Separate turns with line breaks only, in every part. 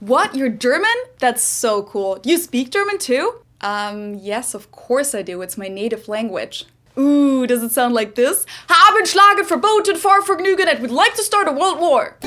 What? You're German? That's so cool. You speak German too? Yes, of course I do. It's my native language. Ooh, does it sound like this? Haben Schlagen verboten vor Vergnügen and would like to start a world war.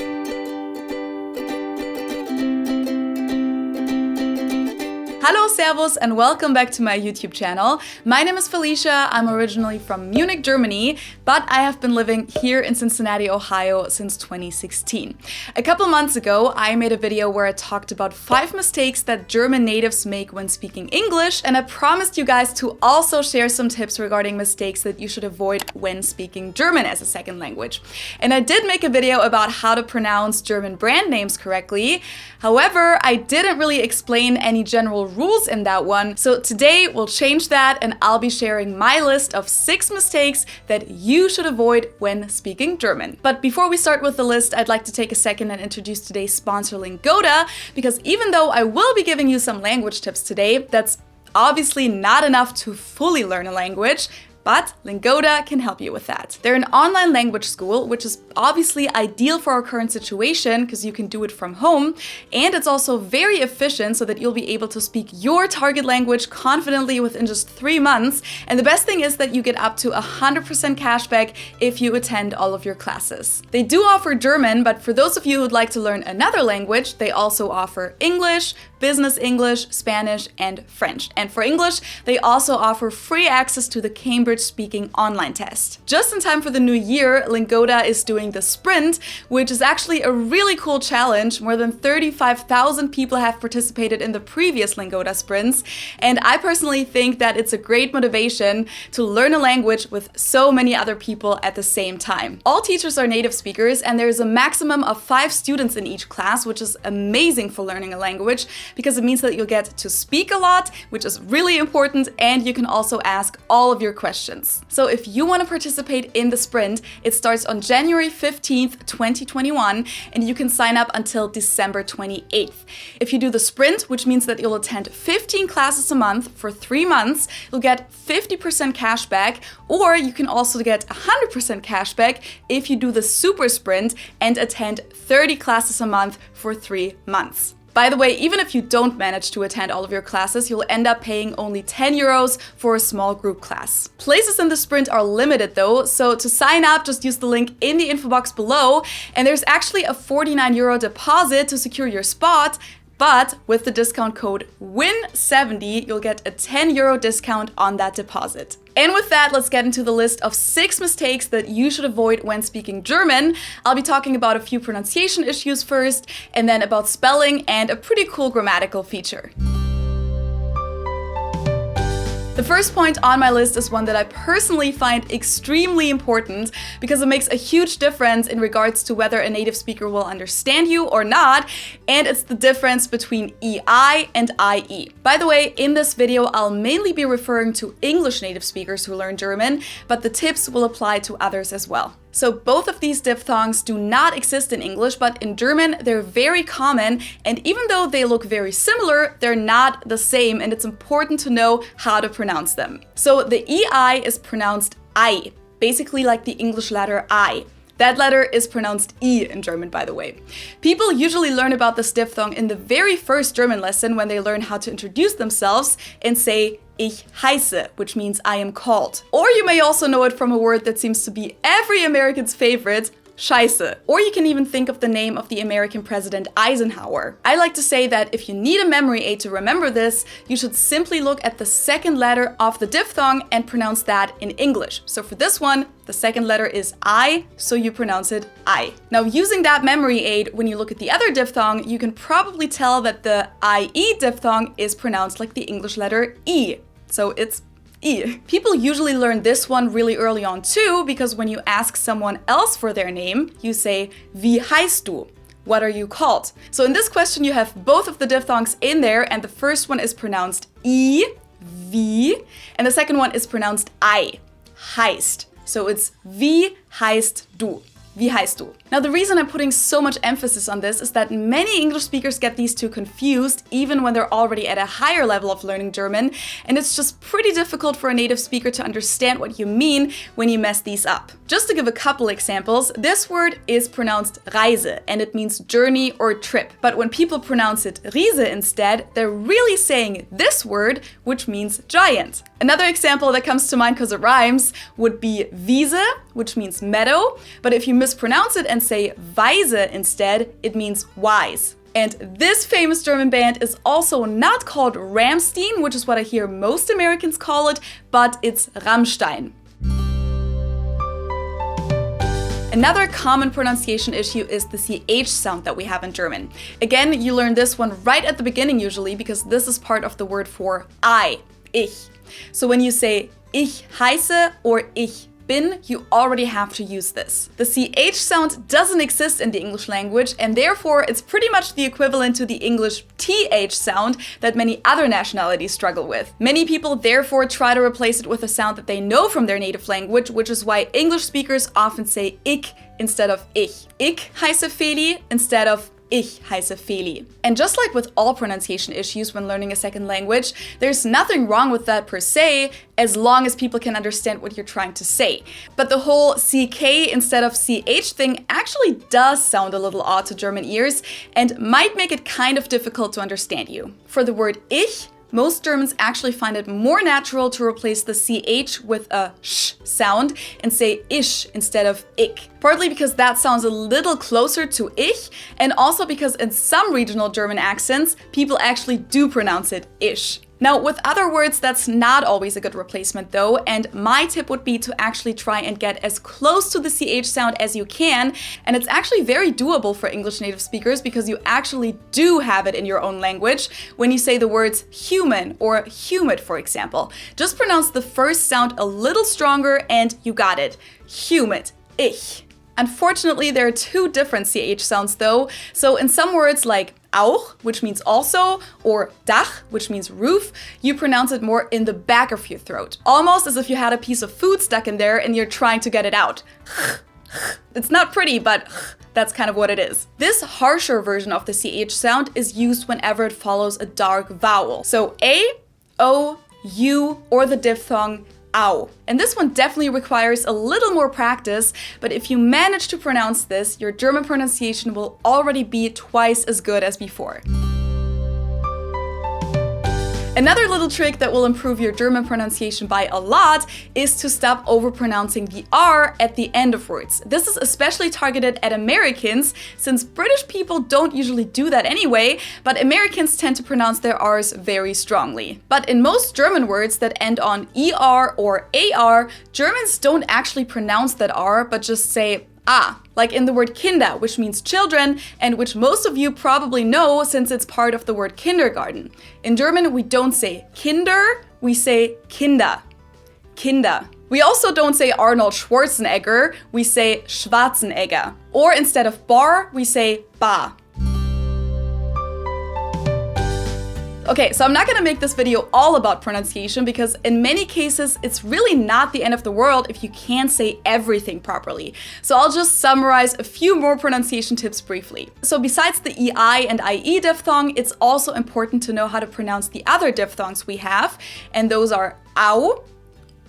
Hello, servus, and welcome back to my YouTube channel. My name is Felicia. I'm originally from Munich, Germany, but I have been living here in Cincinnati, Ohio since 2016. A couple months ago, I made a video where I talked about 5 mistakes that German natives make when speaking English, and I promised you guys to also share some tips regarding mistakes that you should avoid when speaking German as a second language. And I did make a video about how to pronounce German brand names correctly. However, I didn't really explain any general rules in that one. So today we'll change that and I'll be sharing my list of 6 mistakes that you should avoid when speaking German. But before we start with the list, I'd like to take a second and introduce today's sponsor, Lingoda, because even though I will be giving you some language tips today, that's obviously not enough to fully learn a language. But Lingoda can help you with that. They're an online language school, which is obviously ideal for our current situation because you can do it from home. And it's also very efficient so that you'll be able to speak your target language confidently within just 3 months. And the best thing is that you get up to 100% cashback if you attend all of your classes. They do offer German, but for those of you who'd like to learn another language, they also offer English, Business English, Spanish, and French. And for English, they also offer free access to the Cambridge Speaking online test. Just in time for the new year, Lingoda is doing the Sprint, which is actually a really cool challenge. More than 35,000 people have participated in the previous Lingoda Sprints, and I personally think that it's a great motivation to learn a language with so many other people at the same time. All teachers are native speakers, and there's a maximum of 5 students in each class, which is amazing for learning a language because it means that you'll get to speak a lot, which is really important, and you can also ask all of your questions. So if you want to participate in the Sprint, it starts on January 15th, 2021, and you can sign up until December 28th. If you do the Sprint, which means that you'll attend 15 classes a month for 3 months, you'll get 50% cash back, or you can also get 100% cash back if you do the Super Sprint and attend 30 classes a month for 3 months. By the way, even if you don't manage to attend all of your classes, you'll end up paying only 10 euros for a small group class. Places in the Sprint are limited though, so to sign up, just use the link in the info box below, and there's actually a 49 euro deposit to secure your spot. But with the discount code WIN70, you'll get a 10 euro discount on that deposit. And with that, let's get into the list of 6 mistakes that you should avoid when speaking German. I'll be talking about a few pronunciation issues first, and then about spelling and a pretty cool grammatical feature. The first point on my list is one that I personally find extremely important because it makes a huge difference in regards to whether a native speaker will understand you or not, and it's the difference between EI and IE. By the way, in this video, I'll mainly be referring to English native speakers who learn German, but the tips will apply to others as well. So both of these diphthongs do not exist in English, but in German they're very common, and even though they look very similar, they're not the same, and it's important to know how to pronounce them. So the EI is pronounced I, basically like the English letter I. That letter is pronounced I in German, by the way. People usually learn about this diphthong in the very first German lesson when they learn how to introduce themselves and say Ich heiße, which means I am called. Or you may also know it from a word that seems to be every American's favorite, Scheiße. Or you can even think of the name of the American President Eisenhower. I like to say that if you need a memory aid to remember this, you should simply look at the second letter of the diphthong and pronounce that in English. So for this one, the second letter is I, so you pronounce it I. Now, using that memory aid, when you look at the other diphthong, you can probably tell that the IE diphthong is pronounced like the English letter E. So it's I. People usually learn this one really early on too, because when you ask someone else for their name, you say, Wie heißt du? What are you called? So in this question, you have both of the diphthongs in there, and the first one is pronounced I, wie, and the second one is pronounced I, heißt. So it's Wie heißt du? Wie heißt du? Now, the reason I'm putting so much emphasis on this is that many English speakers get these two confused even when they're already at a higher level of learning German, and it's just pretty difficult for a native speaker to understand what you mean when you mess these up. Just to give a couple examples, this word is pronounced Reise, and it means journey or trip. But when people pronounce it Riese instead, they're really saying this word, which means giant. Another example that comes to mind because it rhymes would be Wiese, which means meadow, but if you mispronounce it and say Weise instead, it means wise. And this famous German band is also not called Rammstein, which is what I hear most Americans call it, but it's Rammstein. Another common pronunciation issue is the CH sound that we have in German. Again, you learn this one right at the beginning usually because this is part of the word for I, ich. So when you say ich heiße or ich bin, you already have to use this. The CH sound doesn't exist in the English language, and therefore it's pretty much the equivalent to the English TH sound that many other nationalities struggle with. Many people therefore try to replace it with a sound that they know from their native language, which is why English speakers often say ich instead of ich. Ich heiße Feli instead of Ich heiße Feli. And just like with all pronunciation issues when learning a second language, there's nothing wrong with that per se, as long as people can understand what you're trying to say. But the whole CK instead of CH thing actually does sound a little odd to German ears and might make it kind of difficult to understand you. For the word ich, most Germans actually find it more natural to replace the CH with a sh sound and say ish instead of ich. Partly because that sounds a little closer to ich, and also because in some regional German accents, people actually do pronounce it ish. Now, with other words, that's not always a good replacement though, and my tip would be to actually try and get as close to the CH sound as you can, and it's actually very doable for English native speakers because you actually do have it in your own language when you say the words human or humid, for example. Just pronounce the first sound a little stronger and you got it. Humid, ich. Unfortunately, there are two different CH sounds though, so in some words like auch, which means also, or Dach, which means roof, you pronounce it more in the back of your throat. Almost as if you had a piece of food stuck in there and you're trying to get it out. It's not pretty, but that's kind of what it is. This harsher version of the CH sound is used whenever it follows a dark vowel. So A, O, U, or the diphthong ow. And this one definitely requires a little more practice, but if you manage to pronounce this, your German pronunciation will already be twice as good as before. Another little trick that will improve your German pronunciation by a lot is to stop overpronouncing the R at the end of words. This is especially targeted at Americans, since British people don't usually do that anyway, but Americans tend to pronounce their R's very strongly. But in most German words that end on ER or AR, Germans don't actually pronounce that R, but just say ah, like in the word Kinder, which means children, and which most of you probably know since it's part of the word kindergarten. In German, we don't say Kinder, we say Kinder. Kinder. We also don't say Arnold Schwarzenegger, we say Schwarzenegger. Or instead of bar, we say Bar. Okay, so I'm not gonna make this video all about pronunciation because in many cases, it's really not the end of the world if you can't say everything properly. So I'll just summarize a few more pronunciation tips briefly. So besides the EI and IE diphthong, it's also important to know how to pronounce the other diphthongs we have, and those are au,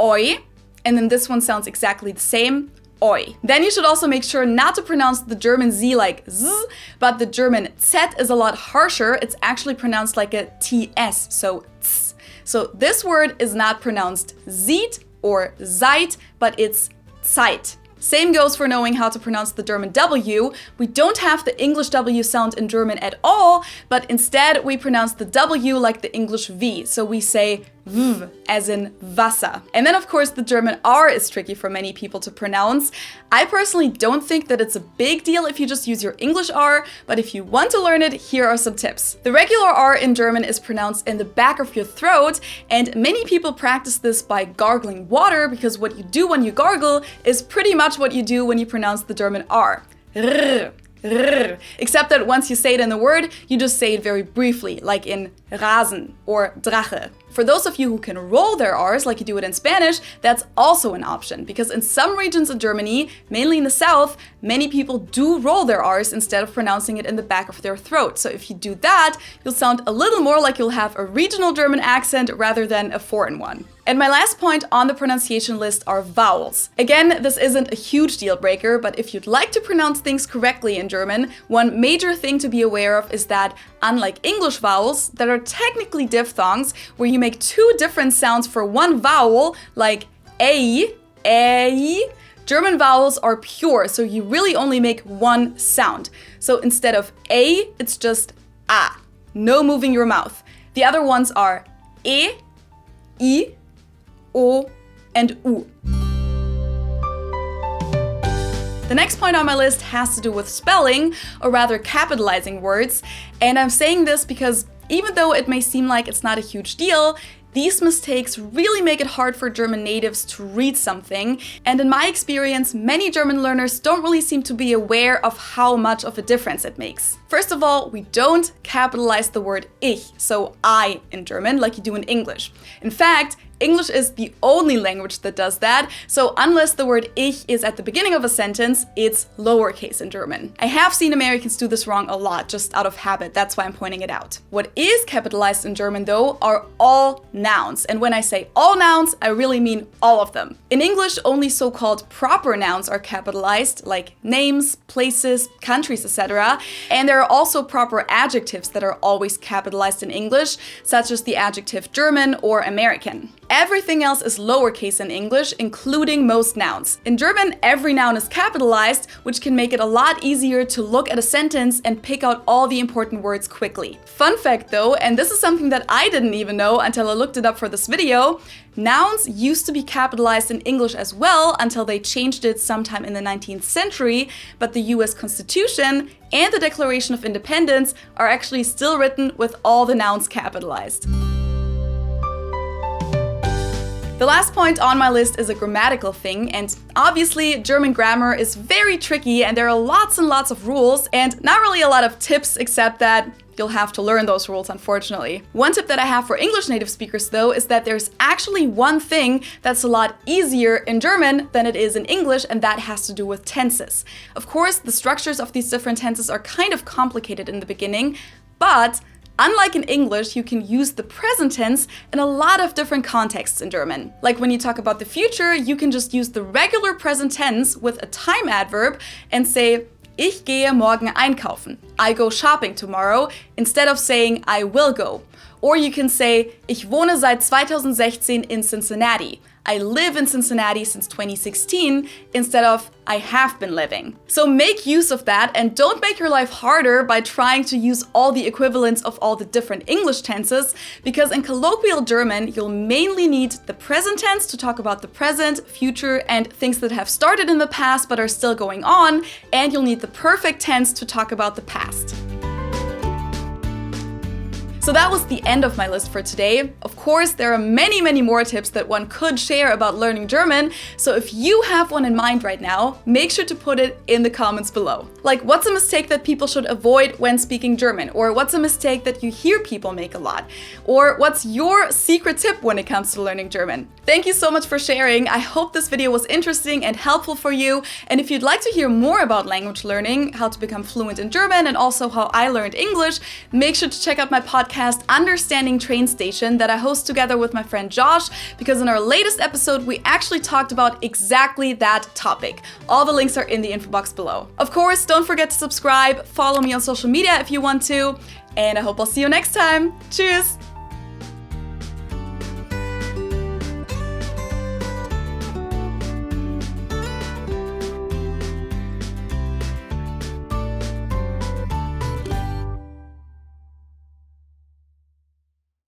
oi, and then this one sounds exactly the same, oi. Then you should also make sure not to pronounce the German Z like Z, but the German Z is a lot harsher. It's actually pronounced like a TS, so ts. So this word is not pronounced Zeit or Zeit, but it's Zeit. Same goes for knowing how to pronounce the German W. We don't have the English W sound in German at all, but instead we pronounce the W like the English V. So we say V as in Wasser. And then of course the German R is tricky for many people to pronounce. I personally don't think that it's a big deal if you just use your English R, but if you want to learn it, here are some tips. The regular R in German is pronounced in the back of your throat, and many people practice this by gargling water because what you do when you gargle is pretty much what you do when you pronounce the German R. Rrr. rrr. Except that once you say it in the word, you just say it very briefly, like in Rasen or Drache. For those of you who can roll their R's like you do it in Spanish, that's also an option, because in some regions of Germany, mainly in the south, many people do roll their R's instead of pronouncing it in the back of their throat. So if you do that, you'll sound a little more like you'll have a regional German accent rather than a foreign one. And my last point on the pronunciation list are vowels. Again, this isn't a huge deal breaker, but if you'd like to pronounce things correctly in German, one major thing to be aware of is that, unlike English vowels that are technically diphthongs, where you make two different sounds for one vowel, like a, German vowels are pure, so you really only make one sound. So instead of a, it's just a, no moving your mouth. The other ones are e, I, O, and U. The next point on my list has to do with spelling, or rather capitalizing words. And I'm saying this because even though it may seem like it's not a huge deal, these mistakes really make it hard for German natives to read something, and in my experience, many German learners don't really seem to be aware of how much of a difference it makes. First of all, we don't capitalize the word ich, so I in German, like you do in English. In fact, English is the only language that does that, so unless the word ich is at the beginning of a sentence, it's lowercase in German. I have seen Americans do this wrong a lot, just out of habit, that's why I'm pointing it out. What is capitalized in German though are all nouns, and when I say all nouns, I really mean all of them. In English, only so-called proper nouns are capitalized, like names, places, countries, etc. And there are also proper adjectives that are always capitalized in English, such as the adjective German or American. Everything else is lowercase in English, including most nouns. In German, every noun is capitalized, which can make it a lot easier to look at a sentence and pick out all the important words quickly. Fun fact though, and this is something that I didn't even know until I looked it up for this video, nouns used to be capitalized in English as well until they changed it sometime in the 19th century, but the US Constitution and the Declaration of Independence are actually still written with all the nouns capitalized. The last point on my list is a grammatical thing, and obviously German grammar is very tricky and there are lots and lots of rules and not really a lot of tips, except that you'll have to learn those rules, unfortunately. One tip that I have for English native speakers though is that there's actually one thing that's a lot easier in German than it is in English, and that has to do with tenses. Of course, the structures of these different tenses are kind of complicated in the beginning, but unlike in English, you can use the present tense in a lot of different contexts in German. Like when you talk about the future, you can just use the regular present tense with a time adverb and say, Ich gehe morgen einkaufen. I go shopping tomorrow, instead of saying I will go. Or you can say, Ich wohne seit 2016 in Cincinnati. I live in Cincinnati since 2016, instead of I have been living. So make use of that and don't make your life harder by trying to use all the equivalents of all the different English tenses, because in colloquial German, you'll mainly need the present tense to talk about the present, future, and things that have started in the past but are still going on, and you'll need the perfect tense to talk about the past. So that was the end of my list for today. Of course, there are many, many more tips that one could share about learning German, so if you have one in mind right now, make sure to put it in the comments below. Like, what's a mistake that people should avoid when speaking German? Or what's a mistake that you hear people make a lot? Or what's your secret tip when it comes to learning German? Thank you so much for sharing. I hope this video was interesting and helpful for you. And if you'd like to hear more about language learning, how to become fluent in German, and also how I learned English, make sure to check out my podcast Understanding Train Station that I host together with my friend Josh, because in our latest episode we actually talked about exactly that topic. All the links are in the info box below. Of course, don't forget to subscribe, follow me on social media if you want to, and I hope I'll see you next time. Tschüss!